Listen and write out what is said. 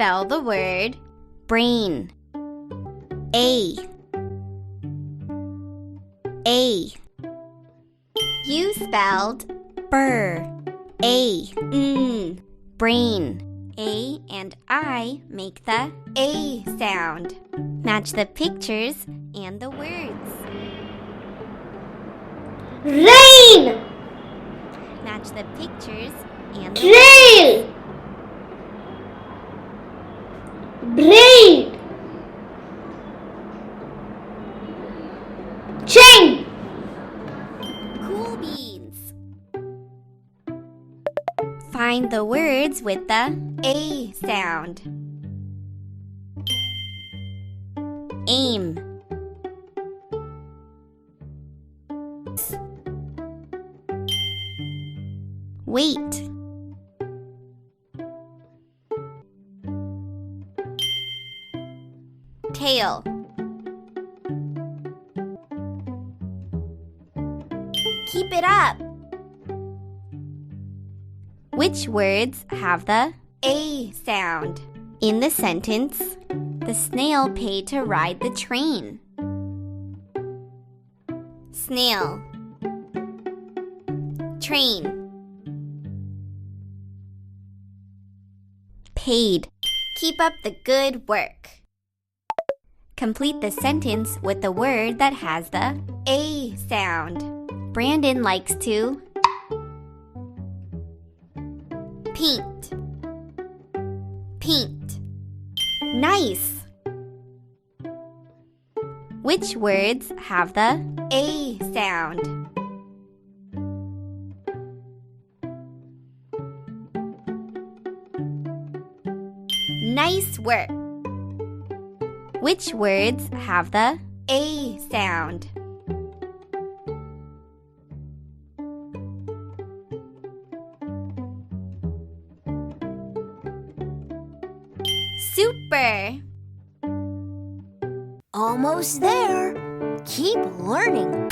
spell the word brain. A. You spelled burr. Brain. A and I make the A sound. Match the pictures and the words. Rain. Match the pictures and the Trail. Braid. Chain. Cool beans. Find the words with the A sound. Aim. Wait. Tail. Keep it up. Which words have the A sound? In the sentence, the snail paid to ride the train. Snail. Train. Paid. Keep up the good work. Complete the sentence with the word that has the A sound. Brandon likes to paint. Paint. Nice. Which words have the A sound? Nice work. Which words have the A sound? Super! Almost there. Keep learning.